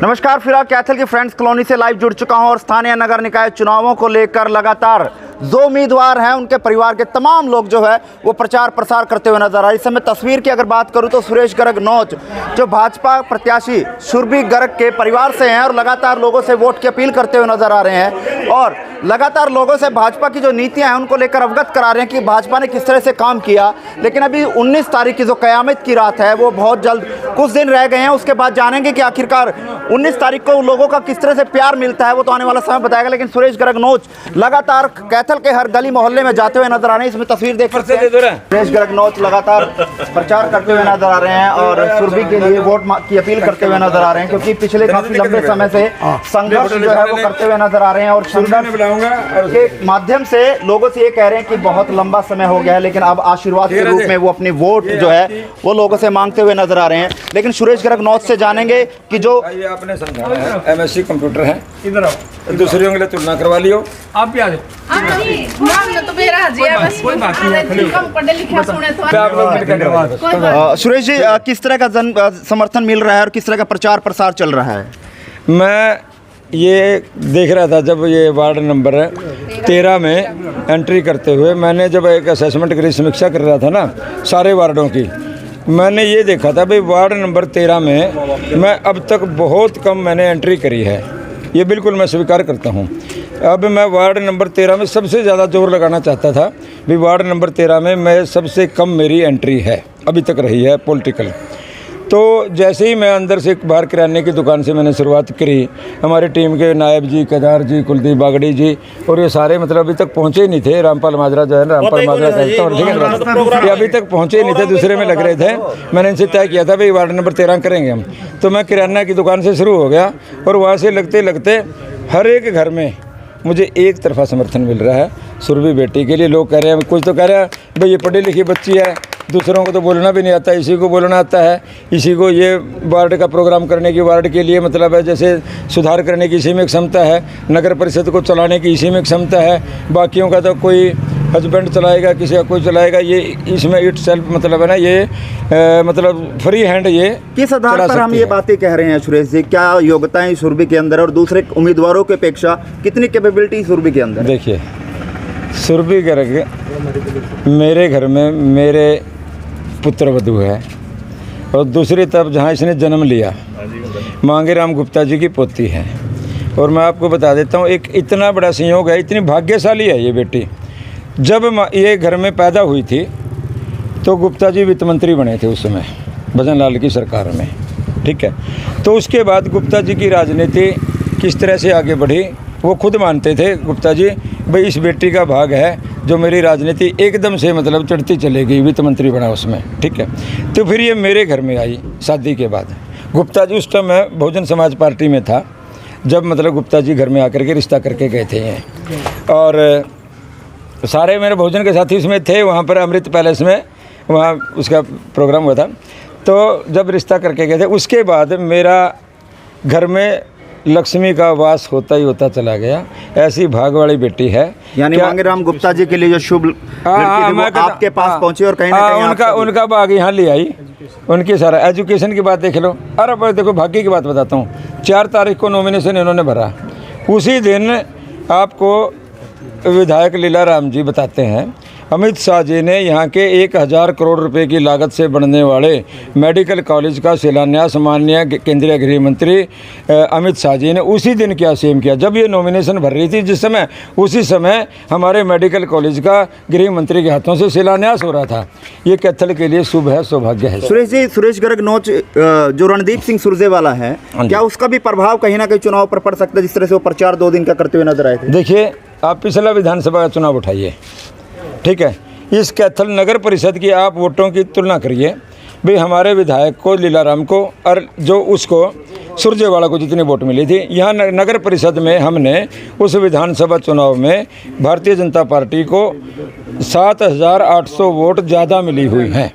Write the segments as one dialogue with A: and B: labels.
A: नमस्कार, फिलहाल कैथल की फ्रेंड्स कॉलोनी से लाइव जुड़ चुका हूं और स्थानीय नगर निकाय चुनावों को लेकर लगातार जो उम्मीदवार हैं उनके परिवार के तमाम लोग जो है वो प्रचार प्रसार करते हुए नजर आ रहे हैं। इस समय तस्वीर की अगर बात करूं तो सुरेश गर्ग नौच जो भाजपा प्रत्याशी सुरभि गर्ग के परिवार से हैं और लगातार लोगों से वोट की अपील करते हुए नजर आ रहे हैं और लगातार लोगों से भाजपा की जो नीतियां हैं उनको लेकर अवगत करा रहे हैं कि भाजपा ने किस तरह से काम किया। लेकिन अभी 19 तारीख की जो क़यामत की रात है वो बहुत जल्द, कुछ दिन रह गए हैं, उसके बाद जानेंगे कि आखिरकार 19 तारीख को लोगों का किस तरह से प्यार मिलता है, वो तो आने वाला समय बताएगा। लेकिन सुरेश गर्ग नौच लगातार कैथल के हर गली मोहल्ले में जाते हुए नजर आ रहे हैं। इसमें तस्वीर देख सकते हैं, सुरेश गर्ग नौच लगातार प्रचार करते हुए नजर आ रहे हैं और सुरभि के लिए वोट की अपील करते हुए नजर आ रहे हैं, क्योंकि पिछले काफी लंबे समय से संघर्ष जो है वो करते हुए नजर आ रहे हैं और संघर्ष के माध्यम से लोगों से ये कह रहे हैं कि बहुत लंबा समय हो गया है, लेकिन अब आशीर्वाद के रूप में वो अपनी वोट जो है वो लोगों से मांगते हुए नजर आ रहे हैं। लेकिन सुरेश गर्ग नौच से जानेंगे कि जो
B: आपने समझाया है MSc कंप्यूटर है, इधर आओ, दूसरों के लिए तुलना करवा लियो, आप भी आ जाओ।
A: सुरेश जी, किस तरह का जन समर्थन मिल रहा है और किस तरह का प्रचार प्रसार चल रहा है?
B: मैं ये देख रहा था जब ये वार्ड नंबर 13 में एंट्री करते हुए मैंने जब एक असेसमेंट की समीक्षा कर रहा था ना सारे वार्डों की, मैंने ये देखा था भाई वार्ड नंबर 13 में मैं अब तक बहुत कम मैंने एंट्री करी है, ये बिल्कुल मैं स्वीकार करता हूँ। अब मैं वार्ड नंबर 13 में सबसे ज़्यादा जोर लगाना चाहता था भी वार्ड नंबर 13 में मैं सबसे कम मेरी एंट्री है अभी तक रही है पॉलिटिकल। तो जैसे ही मैं अंदर से बाहर किराने की दुकान से मैंने शुरुआत करी, हमारी टीम के नायब जी, केदार जी, कुलदीप बागड़ी जी और ये सारे मतलब अभी तक पहुंचे ही नहीं थे। रामपाल माजरा जो है ना, रामपाल माजरा कहता हूँ, ठीक है, ये अभी तक पहुंचे ही नहीं थे, दूसरे में लग रहे थे। मैंने इनसे तय किया था भाई वार्ड नंबर 13 करेंगे हम। तो मैं किराना की दुकान से शुरू हो गया और वहाँ से लगते लगते हर एक घर में मुझे एक तरफा समर्थन मिल रहा है सुरभि बेटी के लिए। लोग कह रहे हैं, कुछ तो कह रहे हैं भाई ये पढ़ी लिखी बच्ची है, दूसरों को तो बोलना भी नहीं आता, इसी को बोलना आता है, इसी को ये वार्ड का प्रोग्राम करने की, वार्ड के लिए मतलब है जैसे सुधार करने की इसी में क्षमता है, नगर परिषद को चलाने की इसी में क्षमता है, बाकियों का तो कोई हस्बैंड चलाएगा, किसी का कोई चलाएगा, ये इसमें इट सेल्फ मतलब है ना, ये मतलब फ्री हैंड ये
A: किस आधार पर हम ये बातें कह रहे हैं सुरेश जी? क्या योग्यताएं सुरभि के अंदर और दूसरे उम्मीदवारों की अपेक्षा कितनी कैपेबिलिटी सुरभि के अंदर?
B: देखिए, सुरभि गर्ग मेरे घर में मेरे पुत्र वधू है और दूसरी तरफ जहाँ इसने जन्म लिया मांगे राम गुप्ता जी की पोती है। और मैं आपको बता देता हूँ, एक इतना बड़ा संयोग है, इतनी भाग्यशाली है ये बेटी। जब ये घर में पैदा हुई थी तो गुप्ता जी वित्त मंत्री बने थे उस समय भजन लाल की सरकार में, ठीक है। तो उसके बाद गुप्ता जी की राजनीति किस तरह से आगे बढ़ी वो खुद मानते थे गुप्ता जी, भाई इस बेटी का भाग है जो मेरी राजनीति एकदम से मतलब चढ़ती चलेगी, वित्त मंत्री बना उसमें, ठीक है। तो फिर ये मेरे घर में आई शादी के बाद। गुप्ता जी उस टाइम मैं बहुजन समाज पार्टी में था जब मतलब गुप्ता जी घर में आकर के रिश्ता करके गए थे ये, और सारे मेरे बहुजन के साथी उसमें थे। वहाँ पर अमृत पैलेस में वहाँ उसका प्रोग्राम हुआ था। तो जब रिश्ता करके गए थे उसके बाद मेरा घर में लक्ष्मी का वास होता ही होता चला गया। ऐसी भाग वाली बेटी है।
A: यानी मांगे राम गुप्ता जी के लिए जो शुभ आपके पास पहुंचे और कहीं ना कहीं
B: उनका भाग यहाँ ले आई। उनकी सारा एजुकेशन की बात देख लो। अरे देखो भाग्य की बात बताता हूँ, 4 तारीख को नॉमिनेशन इन्होंने भरा, उसी दिन आपको विधायक लीलाराम जी बताते हैं अमित शाह जी ने यहाँ के 1000 करोड़ रुपए की लागत से बनने वाले मेडिकल कॉलेज का शिलान्यास माननीय केंद्रीय गृह मंत्री अमित शाह जी ने उसी दिन क्या सेम किया जब ये नॉमिनेशन भर रही थी, जिस समय उसी समय हमारे मेडिकल कॉलेज का गृह मंत्री के हाथों से शिलान्यास हो रहा था। ये कैथल के लिए शुभ है, सौभाग्य है।
A: सुरेश जी, सुरेश गर्ग नौच जो रणदीप सिंह सुरजेवाला है, क्या उसका भी प्रभाव कहीं ना कहीं चुनाव पर पड़ सकता है, जिस तरह से वो प्रचार 2 दिन का करते हुए नजर आए थे?
B: देखिए, आप पिछला विधानसभा का चुनाव उठाइए, ठीक है, इस कैथल नगर परिषद की आप वोटों की तुलना करिए भाई, हमारे विधायक को लीलाराम को और जो उसको सुरजेवाला को जितनी वोट मिली थी, यहाँ नगर परिषद में हमने उस विधानसभा चुनाव में भारतीय जनता पार्टी को 7800 वोट ज़्यादा मिली हुई हैं।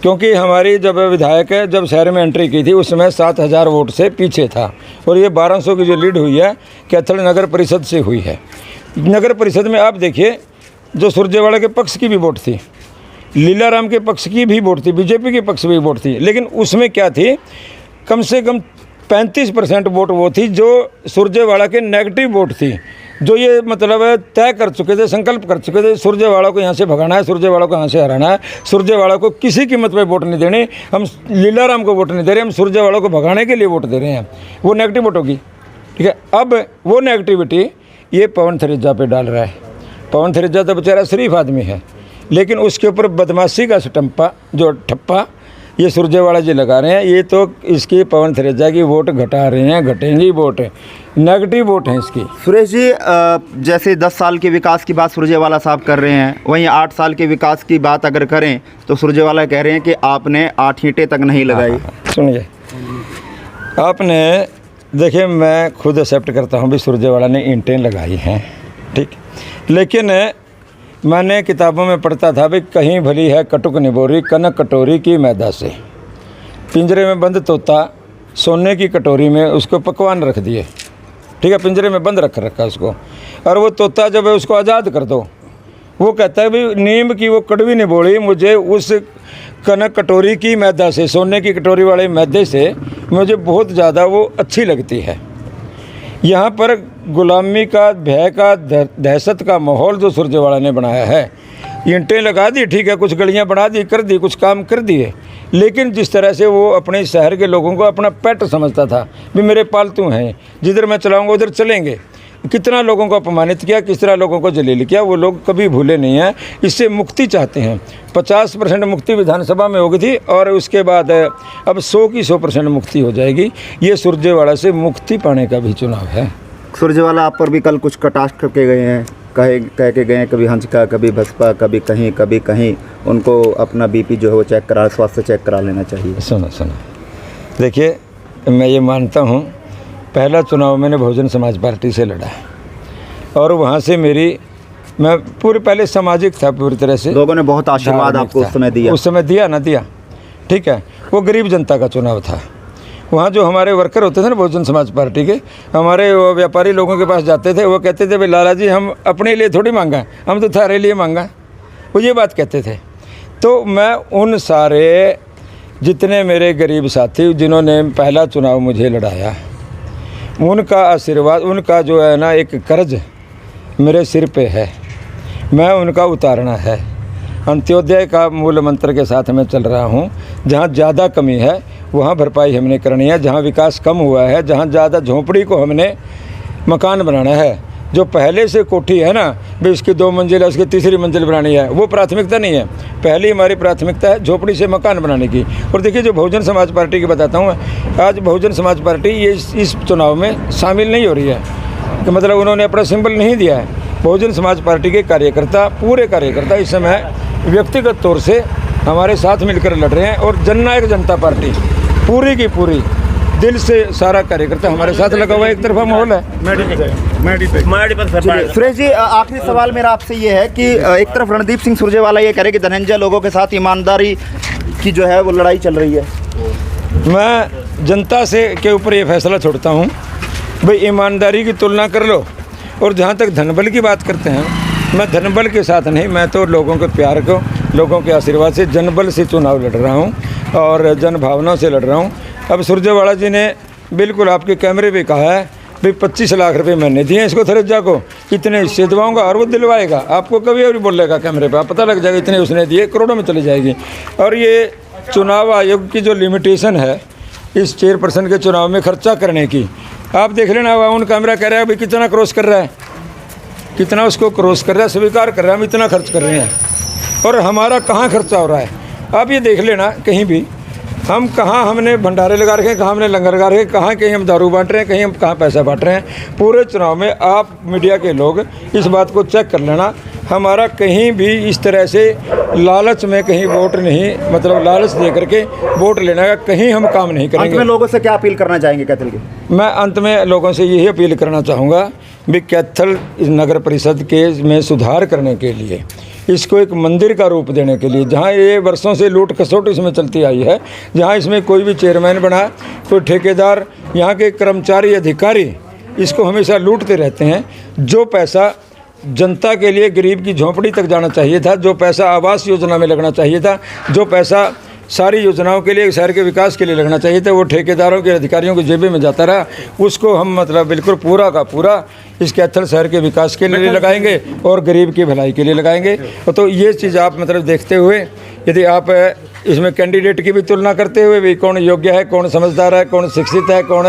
B: क्योंकि हमारी जब विधायक जब शहर में एंट्री की थी उस समय 7000 वोट से पीछे था और ये 1200 की जो लीड हुई है कैथल नगर परिषद से हुई है। नगर परिषद में आप देखिए, जो सुरजेवाला के पक्ष की भी वोट थी, लीलाराम के पक्ष की भी वोट थी, बीजेपी के पक्ष में भी वोट थी, लेकिन उसमें क्या थी, कम से कम 35% वोट वो थी जो सुरजेवाला के नेगेटिव वोट थी, जो ये मतलब तय कर चुके थे, संकल्प कर चुके थे सुरजेवाला को यहाँ से भगाना है, सुरजेवाला को यहाँ से हराना है, सुरजेवाला को किसी कीमत पे वोट नहीं देने, हम लीलाराम को वोट नहीं दे रहे, हम सुरजेवाला को भगाने के लिए वोट दे रहे हैं। वो नेगेटिव वोट होगी, ठीक है। अब वो नेगेटिविटी ये पवन थरेजा पे डाल रहा है। पवन थरेजा तो बेचारा शरीफ आदमी है, लेकिन उसके ऊपर बदमाशी का स्टम्पा जो ठप्पा ये सुरजेवाला जी लगा रहे हैं। ये तो इसकी पवन थरेजा की वोट घटा रहे हैं, घटेंगी वोट, नेगेटिव वोट है इसकी।
A: सुरेश जी, जैसे 10 साल के विकास की बात सुरजेवाला साहब कर रहे हैं, वहीं 8 साल के विकास की बात अगर करें तो सुरजेवाला कह रहे हैं कि आपने 8 ईंटें तक नहीं लगाई।
B: सुनिए, आपने देखिए, मैं खुद एक्सेप्ट करता हूँ भी सुरजेवाला ने ईंटें लगाई हैं, ठीक, लेकिन मैंने किताबों में पढ़ता था भी कहीं भली है कटुक निबोरी कनक कटोरी की मैदा से। पिंजरे में बंद तोता सोने की कटोरी में उसको पकवान रख दिए, ठीक है, पिंजरे में बंद रखा उसको, और वो तोता जब है उसको आज़ाद कर दो, वो कहता है भी नीम की वो कड़वी निबोड़ी मुझे उस कनक कटोरी की मैदा से, सोने की कटोरी वाले मैदे से मुझे बहुत ज़्यादा वो अच्छी लगती है। यहाँ पर गुलामी का, भय का, दहशत का माहौल जो सुरजेवाला ने बनाया है, ईंटें लगा दी, ठीक है, कुछ गलियाँ बना दी, कर दी, कुछ काम कर दिए, लेकिन जिस तरह से वो अपने शहर के लोगों को अपना पेट समझता था भी मेरे पालतू हैं, जिधर मैं चलाऊँगा उधर चलेंगे, कितना लोगों को अपमानित किया, किस तरह लोगों को जलील किया, वो लोग कभी भूले नहीं हैं। इससे मुक्ति चाहते हैं। 50% मुक्ति विधानसभा में हो गई थी और उसके बाद अब 100 की 100% मुक्ति हो जाएगी। ये सुरजेवाला से मुक्ति पाने का भी चुनाव है।
A: सुरजेवाला आप पर भी कल कुछ कटाक्ष करके गए हैं, कह के गए हैं, कभी हंस का, कभी बसपा, कभी कहीं उनको अपना बीपी जो है वो चेक करा, स्वास्थ्य चेक करा लेना चाहिए।
B: सुनो, देखिए, मैं ये मानता हूँ, पहला चुनाव मैंने बहुजन समाज पार्टी से लड़ा और वहाँ से मैं पूरे पहले सामाजिक था पूरी तरह से,
A: लोगों ने बहुत आशीर्वाद आपको उस समय दिया, ठीक है। वो गरीब जनता का चुनाव था। वहाँ जो हमारे वर्कर होते थे ना बहुजन समाज पार्टी के, हमारे वो व्यापारी लोगों के पास जाते थे, वो कहते थे भाई लाला जी हम अपने लिए थोड़ी मांगा, हम तो थारे लिए मांगा, वो ये बात कहते थे। तो मैं उन सारे जितने मेरे गरीब साथी जिन्होंने पहला चुनाव मुझे लड़ाया, उनका आशीर्वाद, उनका जो है ना एक कर्ज मेरे सिर पे है, मैं उनका उतारना है। अंत्योदय का मूल मंत्र के साथ मैं चल रहा हूँ। जहाँ ज़्यादा कमी है वहाँ भरपाई हमने करनी है, जहाँ विकास कम हुआ है, जहाँ ज़्यादा झोंपड़ी को हमने मकान बनाना है। जो पहले से कोठी है ना भी उसकी 2 मंजिल है, उसकी 3री मंजिल बनानी है, वो प्राथमिकता नहीं है। पहली हमारी प्राथमिकता है झोपड़ी से मकान बनाने की। और देखिए, जो बहुजन समाज पार्टी की बताता हूँ, आज बहुजन समाज पार्टी ये इस चुनाव में शामिल नहीं हो रही है, कि मतलब उन्होंने अपना सिंबल नहीं दिया है। बहुजन समाज पार्टी के कार्यकर्ता, पूरे कार्यकर्ता इस समय व्यक्तिगत तौर से हमारे साथ मिलकर लड़ रहे हैं और जननायक जनता पार्टी पूरी की पूरी दिल से सारा कार्यकर्ता हमारे साथ लगा हुआ, एक तरफा माहौल है। सुरेश जी, आखिरी सवाल मेरा आपसे ये है कि एक तरफ रणदीप सिंह सुरजेवाला ये कह रहे कि धनंजय लोगों के साथ ईमानदारी की जो है वो लड़ाई चल रही है।
B: मैं जनता से के ऊपर ये फैसला छोड़ता हूँ भाई, ईमानदारी की तुलना कर लो। और जहाँ तक धनबल की बात करते हैं, मैं धनबल के साथ नहीं, मैं तो लोगों के प्यार को, लोगों के आशीर्वाद से, जनबल से चुनाव लड़ रहा हूँ और जन भावनाओं से लड़ रहा हूँ। अब सुरजेवाला जी ने बिल्कुल आपके कैमरे पे कहा है भाई 25 लाख रुपए मैंने दिए इसको, थरेजा को इतने हिस्से दिलवाऊंगा, और वो दिलवाएगा। आपको कभी और बोलेगा कैमरे पे, आप पता लग जाएगा इतने उसने दिए, करोड़ों में चली जाएगी। और ये चुनाव आयोग की जो लिमिटेशन है इस चेयरपर्सन के चुनाव में खर्चा करने की, आप देख लेना। उन कैमरा कह रहा है भाई कितना क्रॉस कर रहा है, कितना उसको क्रॉस कर रहा है, स्वीकार कर रहा है हम इतना खर्च कर रहे हैं, और हमारा कहाँ खर्चा हो रहा है। आप ये देख लेना कहीं भी हम कहाँ हमने भंडारे लगा रखे हैं, कहाँ हमने लंगर लगा रखे हैं, कहाँ कहीं हम दारू बांट रहे हैं, कहीं हम कहाँ पैसा बांट रहे हैं। पूरे चुनाव में आप मीडिया के लोग इस बात को चेक कर लेना, हमारा कहीं भी इस तरह से लालच में कहीं वोट नहीं, मतलब लालच दे करके वोट लेने का कहीं हम काम नहीं करेंगे।
A: अंत में लोगों से क्या अपील करना चाहेंगे कैथल की?
B: मैं अंत में लोगों से यही अपील करना चाहूँगा भी कैथल नगर परिषद के में सुधार करने के लिए, इसको एक मंदिर का रूप देने के लिए, जहाँ ये वर्षों से लूट खसोट इसमें चलती आई है, जहाँ इसमें कोई भी चेयरमैन बना, कोई ठेकेदार, यहाँ के कर्मचारी अधिकारी इसको हमेशा लूटते रहते हैं। जो पैसा जनता के लिए गरीब की झोंपड़ी तक जाना चाहिए था, जो पैसा आवास योजना में लगना चाहिए था, जो पैसा सारी योजनाओं के लिए, शहर के विकास के लिए लगना चाहिए था। वो ठेकेदारों के, अधिकारियों की जेबी में जाता रहा। उसको हम मतलब बिल्कुल पूरा का पूरा इस कैथल शहर के विकास के लिए लगाएंगे और गरीब की भलाई के लिए लगाएंगे। तो ये चीज़ आप मतलब देखते हुए, यदि आप इसमें कैंडिडेट की भी तुलना करते हुए भी कौन योग्य है, कौन समझदार है, कौन शिक्षित है, कौन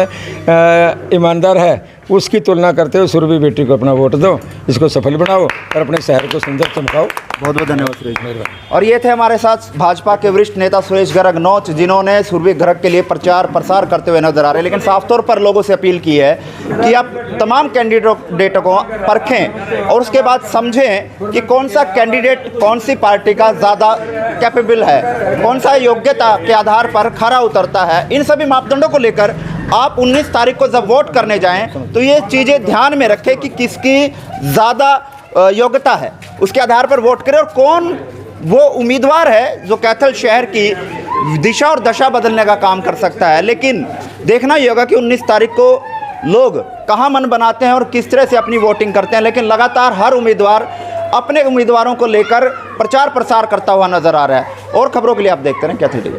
B: ईमानदार है, उसकी तुलना करते हुए सुरभि बेटी को अपना वोट दो, इसको सफल बनाओ और अपने शहर को सुंदर चमकाओ।
A: बहुत बहुत धन्यवाद सुरेश गर्ग। और ये थे हमारे साथ भाजपा के वरिष्ठ नेता सुरेश गर्ग नौच, जिन्होंने सुरभि गर्ग के लिए प्रचार प्रसार करते हुए नजर आ रहे हैं। लेकिन साफ तौर पर लोगों से अपील की है कि आप तमाम कैंडिडेटों को परखें और उसके बाद समझें कि कौन सा कैंडिडेट कौन सी पार्टी का ज़्यादा कैपेबल है, कौन सा योग्यता के आधार पर खरा उतरता है। इन सभी मापदंडों को लेकर आप 19 तारीख को जब वोट करने जाएं तो ये चीज़ें ध्यान में रखें कि किसकी ज़्यादा योग्यता है, उसके आधार पर वोट करें और कौन वो उम्मीदवार है जो कैथल शहर की दिशा और दशा बदलने का काम कर सकता है। लेकिन देखना ही होगा कि 19 तारीख को लोग कहाँ मन बनाते हैं और किस तरह से अपनी वोटिंग करते हैं। लेकिन लगातार हर उम्मीदवार अपने उम्मीदवारों को लेकर प्रचार प्रसार करता हुआ नजर आ रहा है। और खबरों के लिए आप देखते रहें कैथल टीवी।